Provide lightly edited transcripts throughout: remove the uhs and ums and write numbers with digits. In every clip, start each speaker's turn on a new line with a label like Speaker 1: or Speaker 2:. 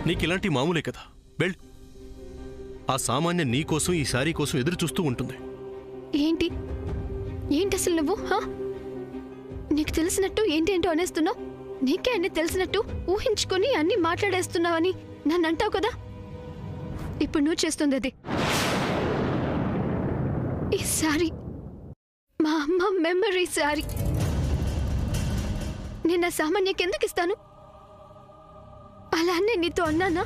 Speaker 1: నీకిలాంటి మామూలే కదా, వెళ్ళు. ఆ సామాన్య నీ కోసం ఈ శారీ కోసం ఎదురు చూస్తూ ఉంటుంది.
Speaker 2: ఏంటి ఏంటి అసలు నువ్వు? నీకు తెలిసినట్టు ఏంటేంటో అనేస్తున్నావు. నీకే అన్ని తెలిసినట్టు ఊహించుకొని అన్ని మాట్లాడేస్తున్నావని నన్ను అంటావు కదా. ఇప్పుడు నువ్వు చేస్తుంది అది. ఈ శారీ మా అమ్మ మెమరీ శారీ. నేను ఆ సామాన్యకి ఎందుకు ఇస్తాను? అలానే నీతో అన్నానా?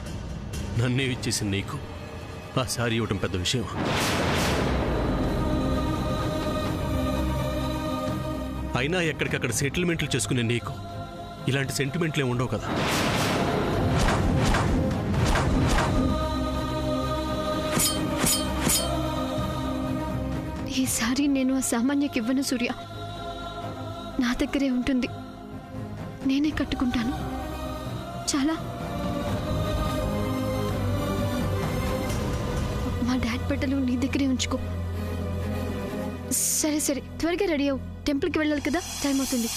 Speaker 1: నన్నే ఇచ్చేసింది నీకు ఆ శారీ ఇవ్వటం పెద్ద విషయమా? అయినా ఎక్కడికక్కడ సెటిల్మెంట్లు చేసుకునే నీకు ఇలాంటి సెంటిమెంట్లే ఉండవు కదా.
Speaker 2: ఈసారి నేను ఆ సామాన్యకి ఇవ్వను సూర్య. నా దగ్గరే ఉంటుంది, నేనే కట్టుకుంటాను. చాలా మా డాడ్ బట్టలు నీ దగ్గరే ఉంచుకో. సరే సరే, త్వరగా రెడీ అవ్వు. టెంపుల్కి వెళ్ళాలి కదా, టైం అవుతుంది.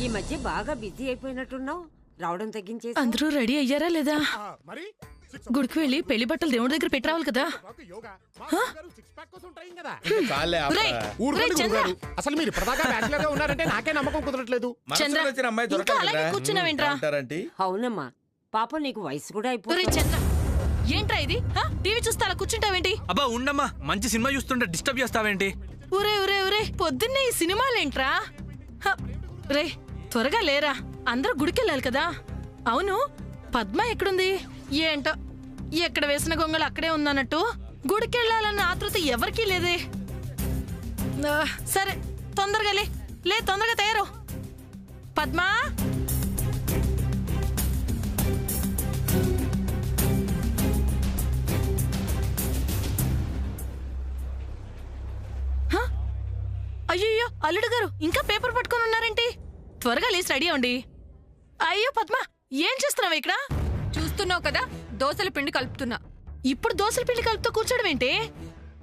Speaker 3: ఈ మధ్య బాగా బిజీ అయిపోయినట్టున్నావు. రావడం తగ్గించేసి.
Speaker 4: అందరూ రెడీ అయ్యారా లేదా? గుడికి వెళ్ళి పెళ్లి బట్టలు దేవుడి దగ్గర పెట్టి రావాలి కదా.
Speaker 5: అసలు మీరు ఇప్పటిదాకా బ్యాచిలర్ గా ఉన్నారంటే నాకే నమ్మకం కుదరట్లేదు.
Speaker 4: కూర్చున్నావేంట్రా?
Speaker 3: అవునమ్మా, పాపం నీకు వయసు కూడా అయిపోయింది.
Speaker 4: చంద్ర, ఏంట్రా ఇది? టీవీ చూస్తా అలా కూర్చుంటావేంటి?
Speaker 6: అబ్బా ఉండమ్మా, మంచి సినిమా చూస్తుంటే డిస్టర్బ్ చేస్తావేంటి?
Speaker 4: ఊరే ఊరే ఊరే, పొద్దున్నే ఈ సినిమాలేంట్రా? రే త్వరగా లేరా, అందరూ గుడికెళ్ళాలి కదా. అవును, పద్మ ఎక్కడుంది ఏంటో? ఎక్కడ వేసిన గొంగళ అక్కడే ఉందన్నట్టు గుడికెళ్ళాలన్న ఆతృత ఎవరికీ లేదే. సరే తొందరగా లే, తొందరగా తయారు. పద్మా, అయ్యో అల్లుడు గారు ఇంకా పేపర్ పట్టుకొని ఉన్నారేంటి? త్వరగా లేచి రెడీ అవ్వండి. అయ్యో పద్మ, ఏం చేస్తున్నావు ఇక్కడ?
Speaker 7: చూస్తున్నావు కదా, దోసల పిండి కలుపుతున్నా.
Speaker 4: ఇప్పుడు దోసల పిండి కలుపుతూ కూర్చోడం ఏంటి?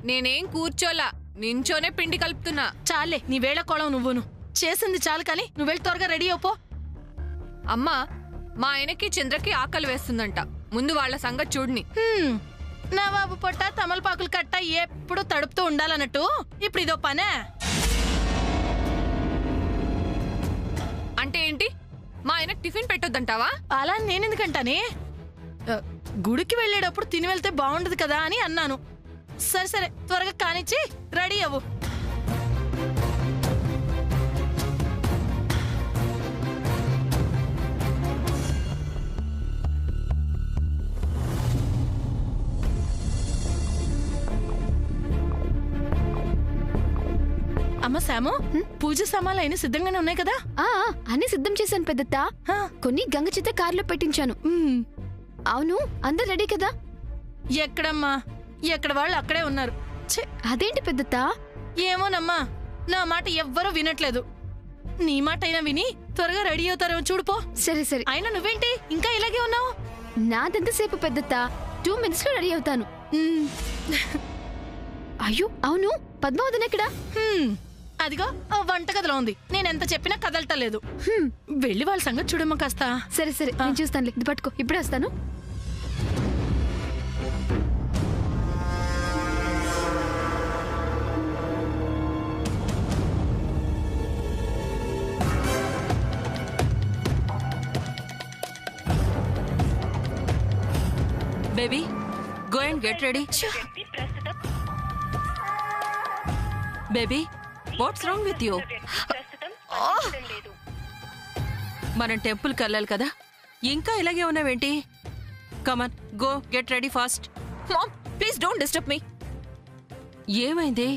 Speaker 7: నేనేం కూర్చోలా, నించోనే పిండి కలుపుతున్నా.
Speaker 4: చాలే నీ వేళ కోళం నువ్వును. చేసింది చాలు కానీ నువ్వు వెళ్ళి త్వరగా రెడీ అయిపో.
Speaker 7: అమ్మా, మా ఆయనకి చంద్రకి ఆకలి వేస్తుందంట. ముందు వాళ్ళ సంగతి చూడని.
Speaker 4: నా బాబు పొట్ట తమలపాకులు కట్ట ఎప్పుడు తడుపుతూ ఉండాలన్నట్టు ఇప్పుడు ఇదో పనే.
Speaker 7: అంటే ఏంటి? మా ఆయన టిఫిన్ పెట్టొద్దంటావా?
Speaker 4: అలా నేనెందుకంటానే, గుడికి వెళ్ళేటప్పుడు తిని వెళ్తే బాగుండదు కదా అని అన్నాను. సరే సరే, త్వరగా కానిచ్చి రెడీ అవ్వు. అమ్మ శాము, పూజ సామాన్లు అయినా సిద్ధంగానే ఉన్నాయి కదా?
Speaker 2: అన్ని సిద్ధం చేశాను పెద్దత్త. కొన్ని గంగ చేత కారులో పెట్టించాను. అవును, అందరు రెడీ కదా?
Speaker 4: ఎక్కడమ్మా, ఎక్కడ వాళ్ళు అక్కడే ఉన్నారు.
Speaker 2: అదేంటి పెద్దత్త?
Speaker 4: ఏమోనమ్మా, నా మాట ఎవ్వరూ వినట్లేదు. నీ మాట అయినా విని త్వరగా రెడీ అవుతారేమో చూడుపో.
Speaker 2: సరే సరే.
Speaker 4: అయినా నువ్వేంటి ఇంకా ఇలాగే ఉన్నావు?
Speaker 2: నాదెంతసేపు పెద్దత్త, 2 minutes లో రెడీ అవుతాను. అయ్యో అవును, పద్మావతి ఎక్కడా?
Speaker 4: అదిగో వంటగదిలో ఉంది. నేనెంత చెప్పినా కదలటలేదు. వెళ్ళి వాళ్ళ సంగతి చూడమ్మా కాస్త.
Speaker 2: సరే సరే, నేను చూస్తానులే. ఇది పట్టుకో, ఇప్పుడే వస్తాను.
Speaker 7: Baby, go and get ready. Baby, what's wrong with you? మనం టెంపుల్కి వెళ్ళాలి కదా, ఇంకా ఇలాగే ఉన్నావేంటి? Come on, go get ready fast. Mom, please don't disturb me. ఏమైంది?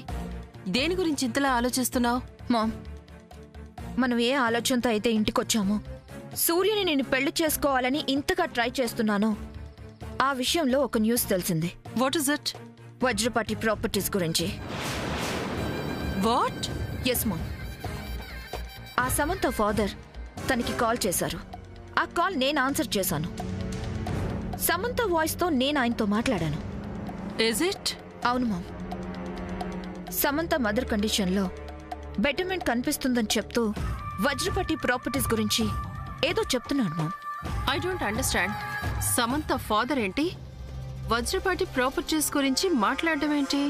Speaker 7: దేని గురించి ఇంతలా ఆలోచిస్తున్నావు?
Speaker 8: మామ్, మనం ఏ ఆలోచనతో అయితే ఇంటికొచ్చామో, సూర్యుని నేను పెళ్లి చేసుకోవాలని ఇంతగా ట్రై చేస్తున్నానో ఆ విషయంలో ఒక న్యూస్ తెలిసింది.
Speaker 7: What is it?
Speaker 8: Vajrapati properties గురించి.
Speaker 7: వాట్?
Speaker 8: Yes ma'am. ఆ సమంత ఫాదర్ తనకి కాల్ చేశారు. ఆ కాల్ నేను ఆన్సర్ చేశాను. సమంత వాయిస్తో నేను ఆయనతో మాట్లాడాను.
Speaker 7: Is it?
Speaker 8: అవును మామ్. సమంత మదర్ కండిషన్లో బెటర్మెంట్ కనిపిస్తుందని చెప్తూ వజ్రపాటి ప్రాపర్టీస్ గురించి ఏదో చెప్తున్నాడు ma'am.
Speaker 7: I don't understand. Samantha father ఏంటి వజ్రపాటి ప్రాపర్టీస్ గురించి మాట్లాడడం ఏంటి?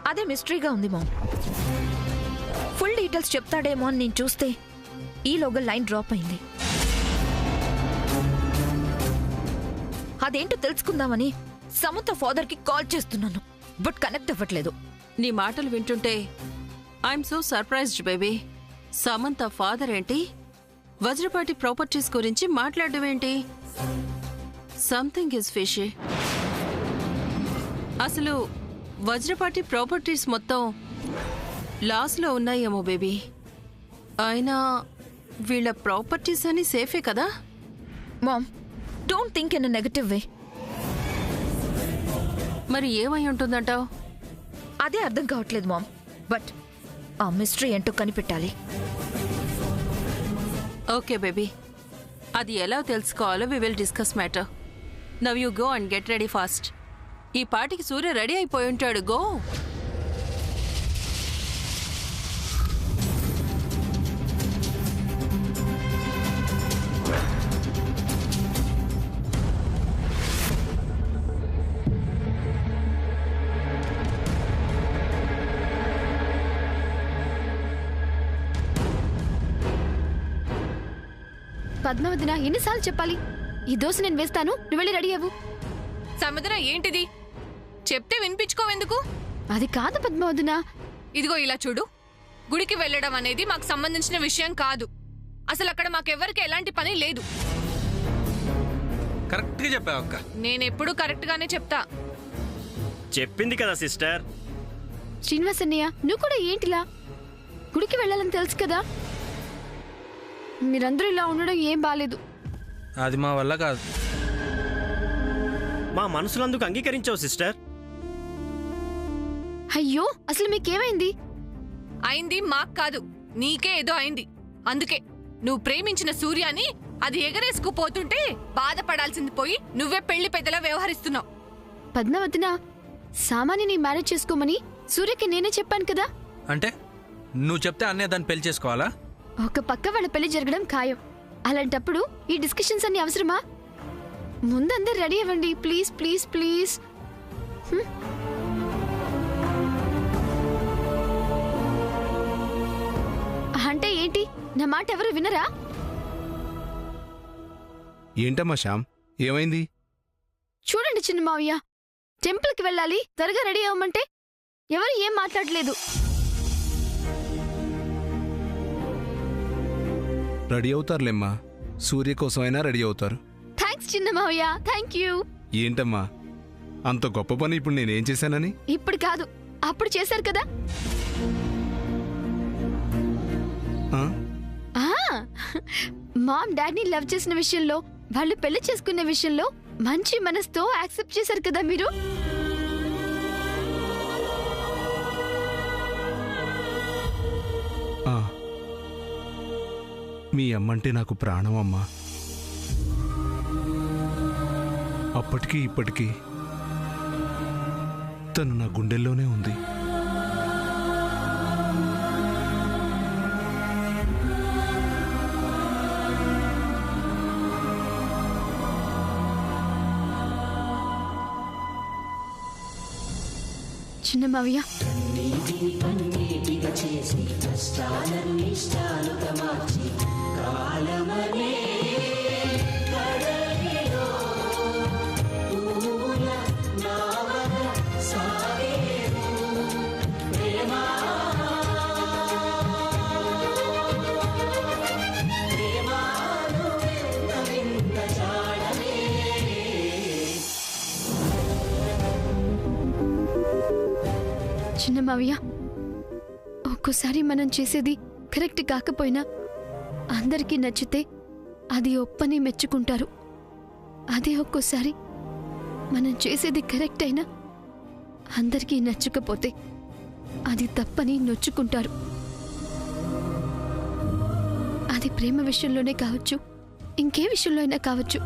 Speaker 8: అదే మిస్టరీగా ఉంది మామ్. ఫుల్ డీటెయిల్స్ చెప్తాడేమో అని నేను చూస్తే ఈలోగా లైన్ డ్రాప్ అయింది. అదేంటో తెలుసుకుందామని సమంత ఫాదర్కి కాల్ చేస్తున్నాను, బట్ కనెక్ట్ అవ్వట్లేదు.
Speaker 7: నీ మాటలు వింటుంటే I'm so surprised baby. Samantha father ఏంటి వజ్రపాటి ప్రాపర్టీస్ గురించి మాట్లాడడం ఏంటి? Something is fishy. అసలు వజ్రపాటి ప్రాపర్టీస్ మొత్తం లాస్లో ఉన్నాయేమో బేబీ. అయినా వీళ్ళ ప్రాపర్టీస్ అని సేఫే కదా?
Speaker 8: Mom, don't think in a negative way.
Speaker 7: మరి ఏమై ఉంటుందంటావు?
Speaker 8: అదే అర్థం కావట్లేదు మామ్. బట్ ఆ మిస్టరీ ఏంటో కనిపెట్టాలి.
Speaker 7: ఓకే బేబీ, అది ఎలా తెలుసుకోవాలో we will discuss matter. Now you go and get ready fast. ఈ పాటికి సూర్య రెడీ అయిపోయి ఉంటాడు. గో.
Speaker 2: పద్మావతిన ఎన్నిసార్లు చెప్పాలి? ఈ దోశ నేను వేస్తాను, నువ్వు వెళ్ళి రెడీ అవ్వు.
Speaker 9: సముద్ర ఏంటిది? చెప్తే వినిపించుకోవెందుకు?
Speaker 2: అది కాదు పద్మావతిన.
Speaker 9: ఇదిగో ఇలా చూడు, గుడికి వెళ్ళడం అనేది మాకు సంబంధించిన విషయం కాదు. అసలు అక్కడ మాకెవ్వరికి ఎలాంటి పని లేదు.
Speaker 6: కరెక్ట్ గా చెప్పావు అక్క.
Speaker 9: నేనెప్పుడు కరెక్ట్ గానే చెప్తా.
Speaker 10: చెప్పింది కదా సిస్టర్.
Speaker 2: శ్రీనివాస్ అన్నయ్య, నువ్వు కూడా ఏంటిలా? గుడికి వెళ్ళాలని తెలుసు కదా. మీరందరూ ఇలా ఉండడం ఏం బాలేదు.
Speaker 6: అది మా వల్ల కాదు.
Speaker 10: మా మనసులందుకు అంగీకరించావు సిస్టర్.
Speaker 2: అయ్యో, అసలు మీకేమైంది?
Speaker 9: అయింది మాకు కాదు, నీకే ఏదో అయింది. అందుకే నువ్వు ప్రేమించిన సూర్యాని అది ఎగరేసుకుపోతుంటే బాధపడాల్సింది పోయి నువ్వే పెళ్లి పెద్దలా వ్యవహరిస్తున్నావు.
Speaker 2: పద్మావతిన, సామాన్యని మ్యారేజ్ చేసుకోమని సూర్యకి నేనే చెప్పాను కదా.
Speaker 6: అంటే నువ్వు చెప్తే అన్నయ్య దాన్ని పెళ్లి చేసుకోవాలా?
Speaker 2: ఒక పక్క వాళ్ళ పెళ్లి జరగడం ఖాయం. అలాంటప్పుడు ఈ డిస్కషన్స్ అన్ని అవసరమా? ముందందరు రెడీ అవ్వండి ప్లీజ్ ప్లీజ్ ప్లీజ్. అంటే ఏంటి? నా మాట ఎవరు వినరా?
Speaker 1: ఏంటమ్మా శ్యామ్, ఏమైంది?
Speaker 2: చూడండి చిన్న మావయ్య, టెంపుల్కి వెళ్ళాలి, త్వరగా రెడీ అవ్వమంటే ఎవరు ఏం మాట్లాడలేదు.
Speaker 1: రెడీ అవుతారులేమ్మా, సూర్య కోసమైనా రెడీ అవుతారు.
Speaker 2: థ్యాంక్స్ చిన్న మావయ్య, థ్యాంక్ యూ.
Speaker 1: ఏంటమ్మా అంత గొప్ప పని ఇప్పుడు నేనేం చేశానని?
Speaker 2: ఇప్పుడు కాదు, అప్పుడు చేశారు కదా. మామ్ డాడీని లవ్ చేసిన విషయంలో, వాళ్ళు పెళ్లి చేసుకునే విషయంలో మంచి మనసుతో యాక్సెప్ట్ చేశారు కదా మీరు.
Speaker 1: మీ అమ్మంటే నాకు ప్రాణం అమ్మా. అప్పటికీ ఇప్పటికీ తను నా గుండెల్లోనే ఉంది.
Speaker 2: చిన్న మావయ్య, చిన్న మావయ్య, ఒక్కోసారి మనం చేసేది కరెక్ట్ కాకపోయినా అందరికీ నచ్చితే అది ఒప్పని మెచ్చుకుంటారు. అదే ఒక్కోసారి మనం చేసేది కరెక్ట్ అయినా అందరికీ నచ్చకపోతే అది తప్పని నొచ్చుకుంటారు. అది ప్రేమ విషయంలోనే కావచ్చు, ఇంకే విషయంలో అయినా కావచ్చు.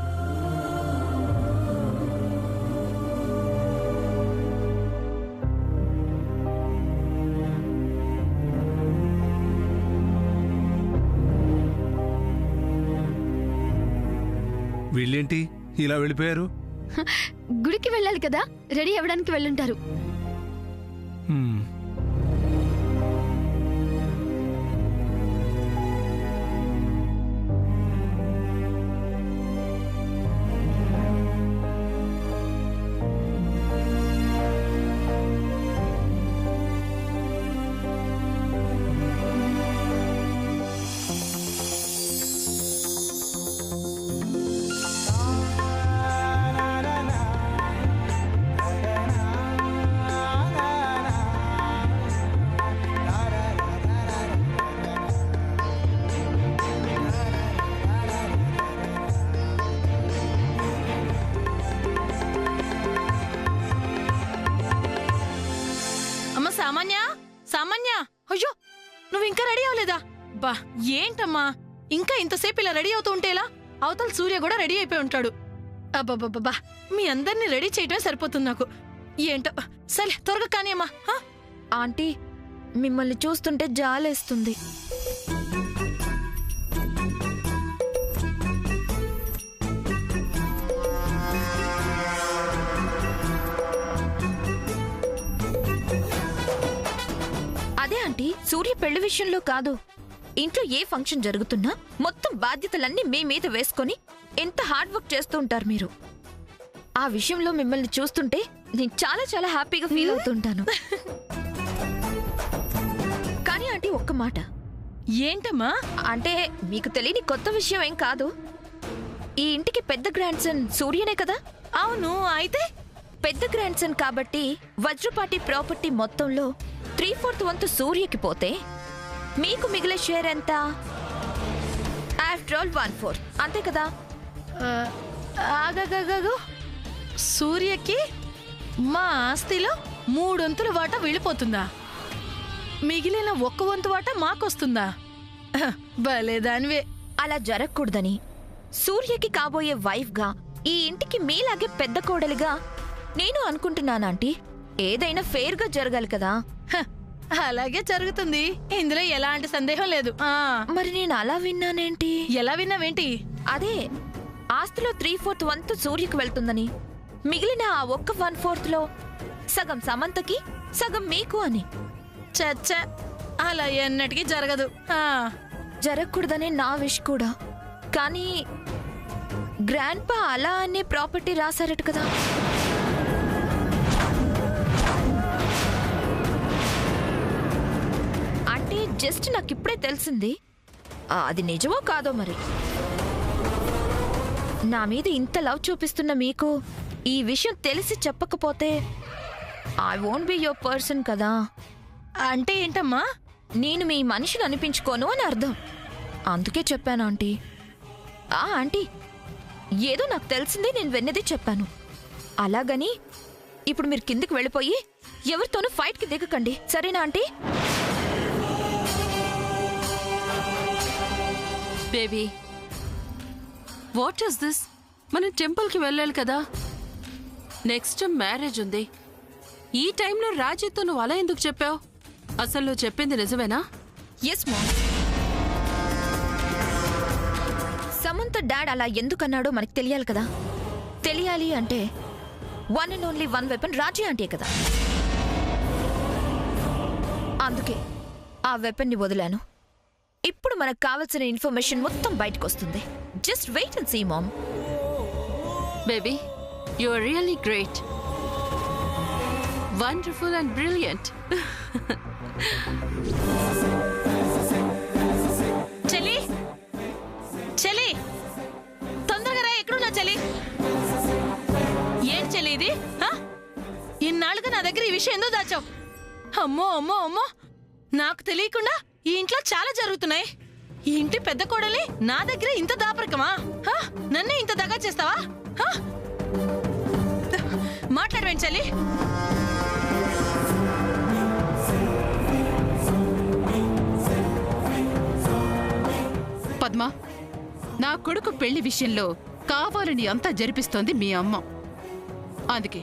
Speaker 11: వీళ్ళేంటి ఇలా వెళ్ళిపోయారు?
Speaker 2: గుడికి వెళ్ళాలి కదా, రెడీ అవ్వడానికి వెళ్ళుంటారు.
Speaker 11: హ్మ్.
Speaker 4: సామాన్య, సామాన్య, అయ్యో నువ్వు ఇంకా రెడీ అవ్వలేదా? బా ఏంటమ్మా ఇంకా ఇంతసేపు ఇలా రెడీ అవుతూ ఉంటేలా? అవతల సూర్య కూడా రెడీ అయిపోయి ఉంటాడు. అబ్బబ్బబ్బా మీ అందరినీ రెడీ చేయటమే సరిపోతుంది నాకు. ఏంటో సరే త్వరగా కానీ అమ్మా.
Speaker 8: ఆంటీ మిమ్మల్ని చూస్తుంటే జాలేస్తుంది. అదే ఆంటీ, సూర్య పెళ్లి విషయంలో కాదు, ఇంట్లో ఏ ఫంక్షన్ జరుగుతున్నా మొత్తం బాధ్యతలన్నీ మీ మీద వేసుకొని ఎంత హార్డ్ వర్క్ చేస్తూ ఉంటారు మీరు. ఆ విషయంలో మిమ్మల్ని చూస్తుంటే నేను చాలా చాలా హ్యాపీగా ఫీల్ అవుతుంటాను. కానీ ఆంటీ ఒక్క మాట.
Speaker 4: ఏంటమ్మా?
Speaker 8: అంటే మీకు తెలియని కొత్త విషయం ఏం కాదు. ఈ ఇంటికి పెద్ద గ్రాండ్ సన్ సూర్యనే కదా?
Speaker 4: అవును. అయితే
Speaker 8: పెద్ద గ్రాండ్ సన్ కాబట్టి వజ్రపాటి ప్రాపర్టీ మొత్తంలో 3/4 వంతు సూర్యకి పోతే మీకు మిగిలే షేర్ ఎంత? ఆఫ్టర్ ఆల్ 1/4 అంతే కదా?
Speaker 4: ఆగగగగు, సూర్యకి మా ఆస్తిలో 3 వంతుల వాటా వెళ్ళిపోతుందా? మిగిలిన 1 వంతు వాటా మాకొస్తుందా? భలేదానివే.
Speaker 8: అలా జరగకూడదని సూర్యకి కాబోయే వైఫ్ గా ఈ ఇంటికి మీలాగే పెద్ద కోడలిగా నేను అనుకుంటున్నాను ఆంటీ. ఏదైనా ఫెయిర్ గా జరగాలి కదా?
Speaker 4: అలాగే జరుగుతుంది, ఇందులో ఎలాంటి సందేహం లేదు.
Speaker 8: మరి నేను అలా విన్నానేంటి?
Speaker 4: ఎలా విన్నావేంటి?
Speaker 8: అదే ఆస్తిలో 3/4 వంతు సూర్యకి వెళ్తుందని, మిగిలిన ఆ 1/4 లో సగం సమంతకి సగం మీకు అని.
Speaker 4: చచ్చ, అలా ఎన్నటికీ జరగదు.
Speaker 8: జరగకూడదనే నా విష్ కూడా. కానీ గ్రాండ్ పా అలా అనే ప్రాపర్టీ రాశారట కదా? అంటే జస్ట్ నాకు ఇప్పుడే తెలిసింది. అది నిజమో కాదో మరి. నా మీద ఇంత లవ్ చూపిస్తున్న మీకు ఈ విషయం తెలిసి చెప్పకపోతే I won't be your person కదా.
Speaker 4: అంటే ఏంటమ్మా?
Speaker 8: నేను మీ మనిషిని అనిపించుకోను అని అర్థం. అందుకే చెప్పాను ఆంటీ. ఆంటీ, ఏదో నాకు తెలిసిందే నేను విన్నది చెప్పాను. అలాగని ఇప్పుడు మీరు కిందికి వెళ్ళిపోయి ఎవరితోనూ ఫైట్కి దిగకండి, సరేనా aunty?
Speaker 7: Baby, what is this? మనం టెంపుల్కి వెళ్ళాలి కదా, నెక్స్ట్ మ్యారేజ్ ఉంది. ఈ టైంలో రాజీతో నువ్వు అలా ఎందుకు చెప్పావు? అసలు నువ్వు చెప్పింది నిజమేనా?
Speaker 8: Yes ma'am. సమంత డాడ్ అలా ఎందుకన్నాడో మనకు తెలియాలి కదా. తెలియాలి అంటే one and only one weapon Raji aunty కదా. అందుకే ఆ వెపన్ని వదిలాను. ఇప్పుడు మనకు కావాల్సిన ఇన్ఫర్మేషన్ మొత్తం బయటకు వస్తుంది. Just wait and see ma'am.
Speaker 7: Baby, you are really great, wonderful and brilliant.
Speaker 4: చెల్లి, చెల్లి, తొందరగా రా. ఎక్కడున్నా చెల్లి? ఏం చెల్లి ఇది? ఇన్నాళ్ళుగా నా దగ్గర ఈ విషయం ఎందుకు దాచావు? అమ్మో అమ్మో అమ్మో, నాకు తెలియకుండా ఈ ఇంట్లో చాలా జరుగుతున్నాయి. ఈ ఇంటి పెద్ద కోడలి నా దగ్గర ఇంత దాపరికమా? నన్నే ఇంత దగా చేస్తావా? మాట్లాడవేంటి చెల్లి?
Speaker 7: పద్మ, నా కొడుకు పెళ్లి విషయంలో కావాలని అంతా జరిపిస్తోంది మీ అమ్మ. అందుకే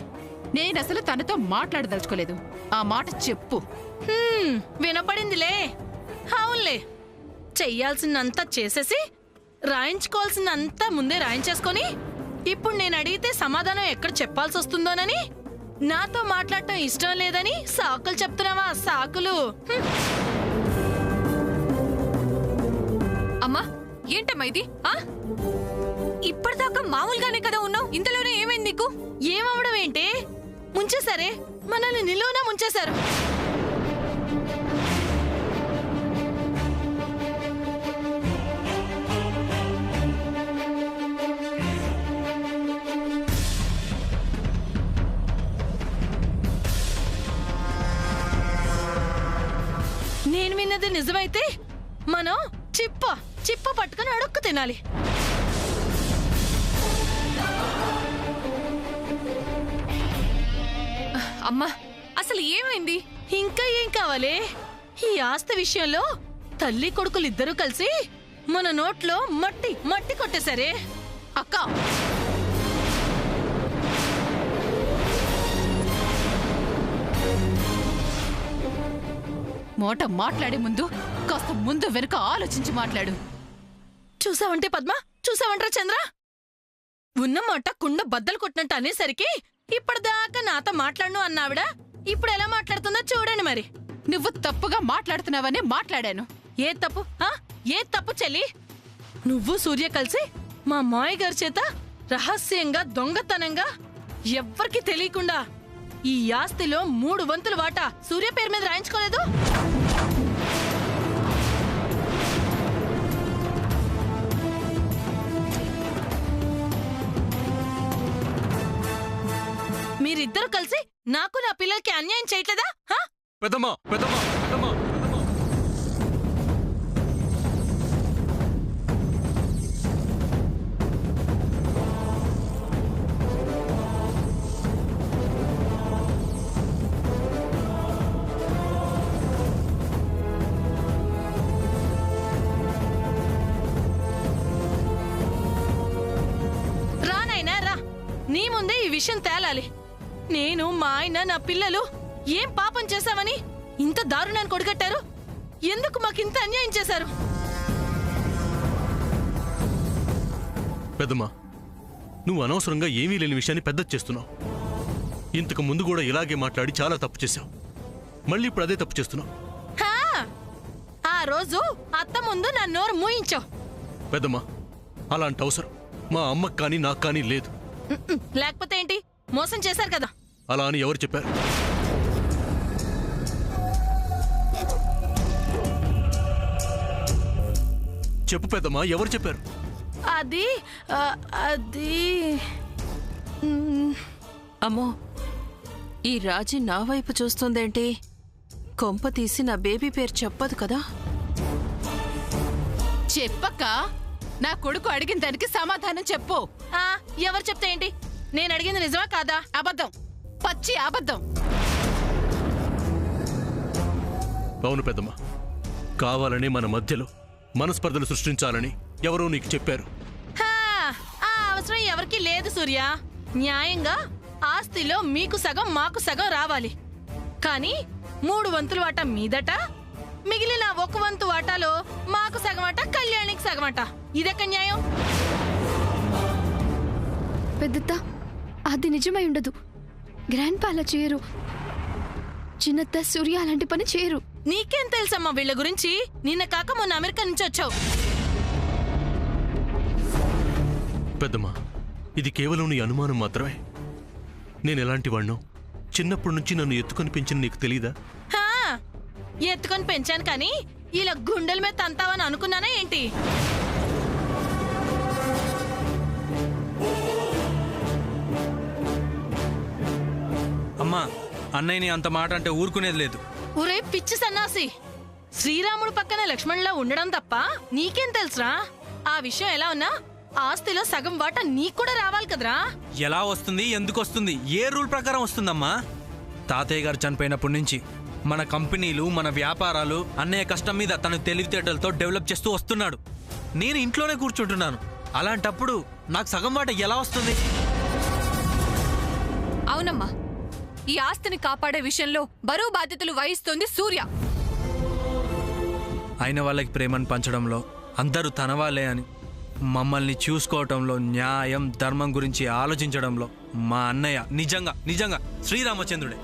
Speaker 7: నేనసలు తనతో మాట్లాడదలుచుకోలేదు. ఆ మాట చెప్పు.
Speaker 4: వినపడిందిలే. అవునులే, చెయ్యాల్సిందంతా చేసేసి రాయించుకోవాల్సిందంతా ముందే రాయించేసుకొని ఇప్పుడు నేను అడిగితే సమాధానం ఎక్కడ చెప్పాల్సి వస్తుందోనని నాతో మాట్లాడటం ఇష్టం లేదని సాకులు చెప్తున్నావా? సాకులు.
Speaker 9: అమ్మా, ఏంటమ్మా ఇది? ఇప్పటిదాకా మామూలుగానే కదా ఉన్నావు, ఇంతలోనే ఏమైంది నీకు?
Speaker 4: ఏమవడం ఏంటి? ముంచేశారే, మనల్ని నిలువునా ముంచేశారు. నేను విన్నది నిజమైతే మనం చిప్ప పట్టుకుని అడుక్కు తినాలి.
Speaker 9: అమ్మా, అసలు ఏమైంది?
Speaker 4: ఇంకా ఏం కావాలి? ఈ ఆస్తి విషయంలో తల్లి కొడుకులు ఇద్దరూ కలిసి మన నోట్లో మట్టి కొట్టేశారే.
Speaker 7: అక్క, మోట మాట్లాడే ముందు కాస్త ముందు వెనుక ఆలోచించి మాట్లాడు.
Speaker 4: చూసావంటే పద్మ, చూసావంట్రా చంద్ర? ఉన్నమాట కుండ బద్దలు కొట్టినట్టు అనేసరికి ఇప్పటిదాకా నాతో మాట్లాడను అన్నావిడ ఇప్పుడు ఎలా మాట్లాడుతుందో చూడండి. మరి
Speaker 7: నువ్వు తప్పుగా మాట్లాడుతున్నావని మాట్లాడాను.
Speaker 4: ఏ తప్పు? ఏ తప్పు చెల్లి? నువ్వు సూర్య కలిసి మా మాయ గారి చేత రహస్యంగా దొంగతనంగా ఎవ్వరికి తెలియకుండా ఈ ఆస్తిలో 3 వంతుల వాటా సూర్య పేరు మీద రాయించుకోలేదు? మీరిద్దరు కలిసి నాకు నా పిల్లలకి అన్యాయం చేయట్లేదా?
Speaker 1: పెద్దమ్మా పెద్దమ్మా పెద్దమ్మా
Speaker 4: రా నాయనా రా, నీ ముందే ఈ విషయం తేలాలి. నేను, మా ఆయన, నా పిల్లలు ఏం పాపం చేశామని ఇంత దారుణాన్ని కొడిగట్టారు? ఎందుకు మాకింత అన్యాయం చేశారు?
Speaker 1: పెద్దమ్మా, నువ్వు అనవసరంగా ఏమీ లేని విషయాన్ని పెద్ద చేస్తున్నావు. ఇంతకు ముందు కూడా ఇలాగే మాట్లాడి చాలా తప్పు చేశావు. మళ్ళీ ఇప్పుడు అదే తప్పు చేస్తున్నావు.
Speaker 4: ఆ రోజు అత్త ముందు నా నోరు మూయించావు.
Speaker 1: పెద్దమ్మా, అలాంటి అవసరం మా అమ్మకు కానీ నాకు కానీ లేదు.
Speaker 4: లేకపోతే ఏంటి? మోసం చేశారు కదా.
Speaker 1: అలా అని ఎవరు చెప్పారు? చెప్పు పెద్దమ్మా, ఎవరు చెప్పారు?
Speaker 4: అది
Speaker 7: అమ్మో, ఈ రాజీ నా వైపు చూస్తుందేంటి? కొంప తీసి నా బేబీ పేరు చెప్పదు కదా? చెప్పక్క, నా కొడుకు అడిగిన దానికి సమాధానం చెప్పు.
Speaker 4: ఎవరు చెప్తే ఏంటి? నేను అడిగింది నిజమా కాదా?
Speaker 7: అబద్ధం, పచ్చి అబద్ధం.
Speaker 1: అవును పెద్దమ్మా, కావాలని మన మధ్యలో మనస్పర్ధలు సృష్టించాలని ఎవరో నీకు చెప్పారు.
Speaker 4: ఆ అవసరం ఎవరికి లేదు సూర్య. న్యాయంగా ఆస్తిలో మీకు సగం మాకు సగం రావాలి. కానీ 3 వంతుల వాటా మీదట, మిగిలిన 1 వంతు వాటాలో మాకు సగమట, కళ్యాణికి సగమట. ఇదెక్క న్యాయం?
Speaker 2: పెద్దత్త, అది నిజమై ఉండదు. గ్రాండ్ పా అలా చేయరు. చిన్నత్త, సూర్య అలాంటి పని చేయరు.
Speaker 4: నీకేం తెలుసమ్మా వీళ్ళ గురించి? నిన్న కాక మొన్న అమెరికా నుంచి వచ్చావు.
Speaker 1: పెద్దమ్మా, ఇది కేవలం నీ అనుమానం మాత్రమే. నేను ఎలాంటి వాణ్ణో చిన్నప్పటి నుంచి నన్ను ఎత్తుకొని పెంచిన నీకు తెలీదా?
Speaker 4: ఎత్తుకొని పెంచాను కానీ ఇలా గుండెల మీద తంతావని అనుకున్నానా ఏంటి?
Speaker 6: అమ్మా, అన్నయ్యని అంత మాట అంటే ఊరుకునేది లేదు.
Speaker 4: ఒరే పిచ్చి సన్నాసి, శ్రీరాముడు పక్కన లక్ష్మణులా ఉండడం తప్ప నీకేం తెలుసురా? ఆ విషయం ఎలా ఉన్నా ఆస్తిలో సగం వాటా నీకు కూడా రావాలి కదరా.
Speaker 6: ఎలా వస్తుంది, ఎందుకు వస్తుంది, ఏ రూల్ ప్రకారం వస్తుందమ్మా? తాతయ్య గారు చనిపోయినప్పటి నుంచి మన కంపెనీలు, మన వ్యాపారాలు అన్నయ్య కష్టం మీద తన తెలివితేటలతో డెవలప్ చేస్తూ వస్తున్నాడు. నేను ఇంట్లోనే కూర్చుంటున్నాను. అలాంటప్పుడు నాకు సగం వాట ఎలా వస్తుంది?
Speaker 9: అవునమ్మా, ఈ ఆస్తిని కాపాడే విషయంలో బరువు బాధ్యతలు వహిస్తోంది సూర్య.
Speaker 6: అయిన వాళ్ళకి ప్రేమను పంచడంలో, అందరూ తన వాళ్ళే అని మమ్మల్ని చూసుకోవటంలో, న్యాయం ధర్మం గురించి ఆలోచించడంలో మా అన్నయ్య నిజంగా నిజంగా శ్రీరామచంద్రుడే.